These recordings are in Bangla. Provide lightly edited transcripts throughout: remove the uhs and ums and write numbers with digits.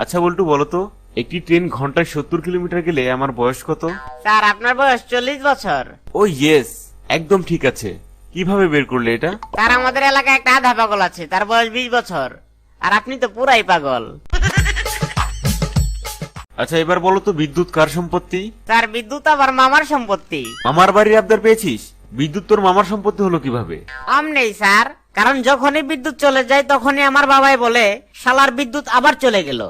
আচ্ছা বল্টু বলো তো, একটি ট্রেন ঘন্টায় 70 কিলোমিটার গেলে আমার বয়স কত? স্যার আপনার বয়স 40 বছর। ও ইয়েস, একদম ঠিক আছে। কিভাবে বের করলে এটা? স্যার আমাদের এলাকায় একটা আধা পাগল আছে, তার বয়স 20 বছর, আর আপনি তো পুরাই পাগল। আচ্ছা এবার বলো তো, বিদ্যুৎ কার সম্পত্তি? স্যার বিদ্যুৎ আমার মামার সম্পত্তি। মামার বাড়ির আবদার পেয়েছিস? বিদ্যুৎ তোর মামার সম্পত্তি হলো কিভাবে? নেই স্যার, কারণ যখনই বিদ্যুৎ চলে যায় তখনই আমার বাবাই বলে শালার বিদ্যুৎ আবার চলে গেল।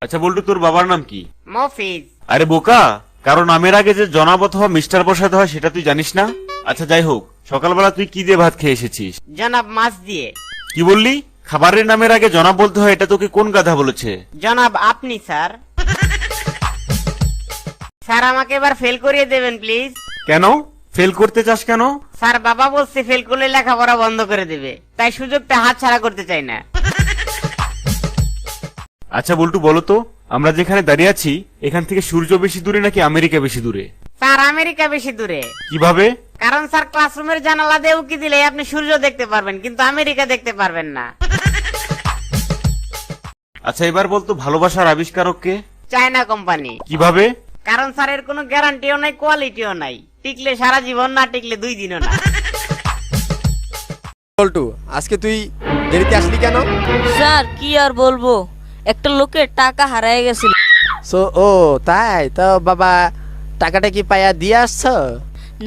আচ্ছা বল্টু, তোর বাবার নাম কি? মফিজ। আরে বোকা, কারণ নামের আগে যে জনাব অথবা মিস্টার বসাতে হয় সেটা তুই জানিস না? আচ্ছা যাই হোক, সকালবেলা তুই কি দিয়ে ভাত খেয়ে এসেছিস? জনাব মাছ দিয়ে। কি বললি? খাবারের নামের আগে জনাব বলতে হয়, এটা তোকে কোন গাধা বলেছে? জনাব আপনি স্যার। স্যার আমাকে এবার ফেল করিয়ে দেবেন প্লিজ। কেন ফেল করতে চাস কেন? স্যার বাবা বলছে ফেল করলে লেখাপড়া বন্ধ করে দেবে, তাই সুযোগটা হাতছাড়া করতে চাই না। আচ্ছা বল্টু বলো তো, আমরা যেখানে দাঁড়িয়ে আছি এখান থেকে সূর্য বেশি দূরে নাকি আমেরিকা বেশি দূরে? স্যার আমেরিকা বেশি দূরে। কিভাবে? কারণ স্যার ক্লাসরুমের জানালা দিয়ে উকি দিলে আপনি সূর্য দেখতে পারবেন, কিন্তু আমেরিকা দেখতে পারবেন না। আচ্ছা এবার বলতো, ভালোবাসার আবিষ্কারক কে? China company. কিভাবে? কারণ স্যার এর কোনো গ্যারান্টিও নাই, কোয়ালিটিও নাই, টিকলে সারা জীবন, না টিকলে 2 দিনও না। বল্টু, আজকে তুই দেরিতে আসলি কেন? স্যার কি আর বলবো, একটা লোকের টাকা হারায় গেছিল। ও তাই তো বাবা, টাকাটা কি পাইয়া দিয়ে আসছো?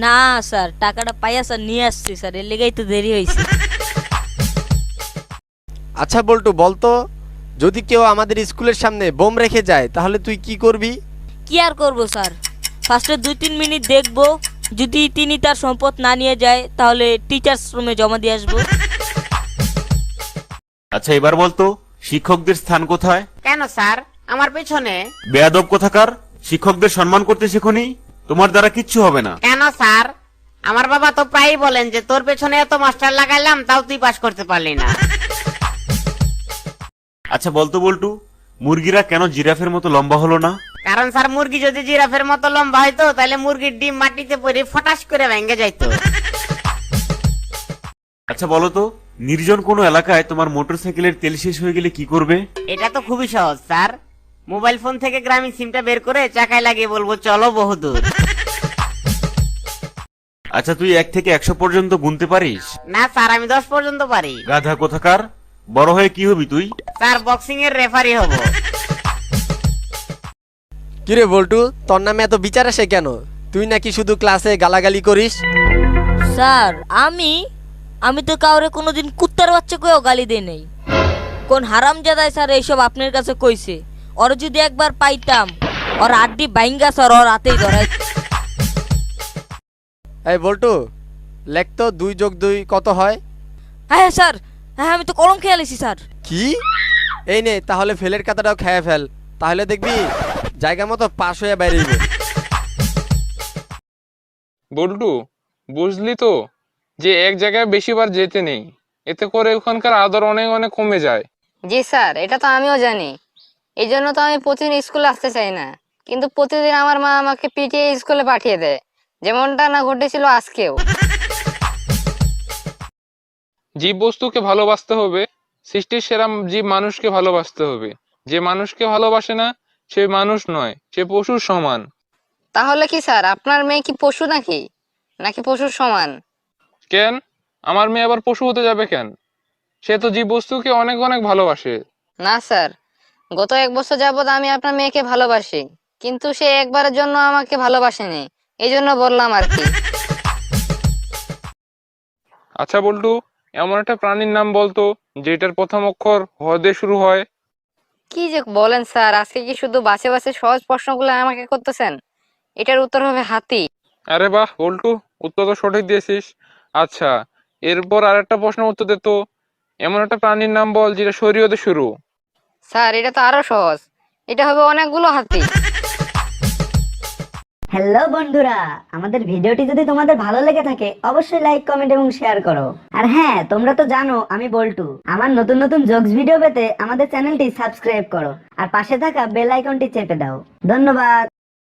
না স্যার, টাকাটা পাইয়া স্যার নিয়ে আসছি স্যার, এর লেগেই তো দেরি হয়েছে। আচ্ছা বল্টু বলতো, যদি কেউ আমাদের স্কুলের সামনে বোম রেখে যায় তাহলে তুই কি করবি? কি আর করবো স্যার, ফার্স্টে 2-3 মিনিট দেখবো, যদি তিনি তার সম্পদ না নিয়ে যায় তাহলে টিচার্স রুমে জমা দিয়ে আসবো। আচ্ছা এবার বলতো, শিক্ষকদের স্থান কোথায়? কেন স্যার? আমার পেছনে। বেয়াদব কোথাকার, শিক্ষকদের সম্মান করতে শেখনি? তোমার দ্বারা কিচ্ছু হবে না। কেন স্যার? আমার বাবা তো প্রায়ই বলেন যে তোর পেছনে এত মাস্টার লাগাইলাম তাও তুই পাস করতে পারলি না। আচ্ছা বলতো বল্টু, মুরগিরা কেন জিরাফের মতো লম্বা হলো না? কারণ স্যার মুরগি যদি জিরাফের মতো লম্বা হইতো তাহলে মুরগির ডিম মাটিতে পড়ে ফটাস করে ভেঙে যাইতো। আচ্ছা বলো তো, নির্জন কোনো এলাকায় তোমার মোটরসাইকেলের তেল শেষ হয়ে গেলে কি করবে? এটা তো খুবই সহজ স্যার, মোবাইল ফোন থেকে গ্রামীণ সিমটা বের করে চাকায় লাগিয়ে বলবো চলো বহুদূর। আচ্ছা তুই 1 থেকে 100 পর্যন্ত গুনতে পারিস? না স্যার, আমি 10 পর্যন্ত পারি। গাধা কোথাকার, বড় হয়ে কি হবি তুই? স্যার বক্সিং এর রেফারি হব। কিরে বল্টু, তোর নামে এত বিচার আসে কেন? তুই নাকি শুধু ক্লাসে গালাগালি করিস? স্যার আমি তো কাউরে কোনোদিন কুত্তার বাচ্চা কয়েও গালি দেই নাই। কোন হারামজাদাই স্যার এইসব আপনার কাছে কইছে? ওর যদি একবার পাইতাম, ওর আড্ডি বাইঙ্গা স্যার ওর হাতেই ধরাই। এই বল্টু, লেখ তো 2 + 2 কত হয়? হ্যাঁ স্যার, হ্যাঁ আমি তো কলম খেয়ে আলেছি স্যার। কি? এই নে তাহলে ফেলের খাতাটাও খেয়ে ফেল, তাহলে দেখবি জায়গা মতো পাশ হয়ে বেরিয়ে। বল্টু, বুঝলি তো যে এক জায়গায় বেশিবার যেতে নেই, এতে করে ওখানকার আদর অনেক অনেক কমে যায়। জি স্যার, এটা তো আমিও জানি। এই জন্য তো আমি প্রতিদিন স্কুলে আসতে চাই না, কিন্তু প্রতিদিন আমার মা আমাকে পিটিয়ে স্কুলে পাঠিয়ে দেয়, যেমনটা না ঘটেছিল আজকেও। জীব বস্তুকে ভালোবাসতে হবে, সৃষ্টির সেরা জীব মানুষকে ভালোবাসতে হবে। যে মানুষকে ভালোবাসে না সে মানুষ নয়, সে পশুর সমান। তাহলে কি স্যার আপনার মেয়ে কি পশু নাকি, নাকি পশুর সমান? কেন আমার মেয়ে আবার পশু হতে যাবে কেন? সে তো জীব বস্তুকে অনেক অনেক ভালোবাসে। না স্যার, গত 1 বছর যাবৎ আমি আপনার মেয়েকে ভালোবাসি, কিন্তু সে একবারের জন্য আমাকে ভালোবাসেনি, এই জন্য বললাম আর কি। আচ্ছা বল্টু, এমন একটা প্রাণীর নাম বলতো যেটার প্রথম অক্ষর হ দিয়ে শুরু হয়। কি যে বলেন স্যার, আজকে কি শুধু বাছে বাছে সহজ প্রশ্নগুলো আমাকে করতেছেন? এটার উত্তর হবে হাতি। আরে বাহ বল্টু, উত্তর তো সঠিক দিয়েছিস। আচ্ছা এরপর আরেকটা প্রশ্নের উত্তর দে তো, এমন একটা প্রাণীর নাম বল যেটা শরীয়তে শুরু। স্যার এটা তো আরো সহজ, এটা হবে অনেকগুলো হাতি। হ্যালো বন্ধুরা, আমাদের ভিডিওটি যদি তোমাদের ভালো লেগে থাকে অবশ্যই লাইক, কমেন্ট এবং শেয়ার করো। আর হ্যাঁ, তোমরা তো জানো আমি বল্টু। আমার নতুন নতুন জোকস ভিডিও পেতে আমাদের চ্যানেলটি সাবস্ক্রাইব করো আর পাশে থাকা বেল আইকনটি চেপে দাও। ধন্যবাদ।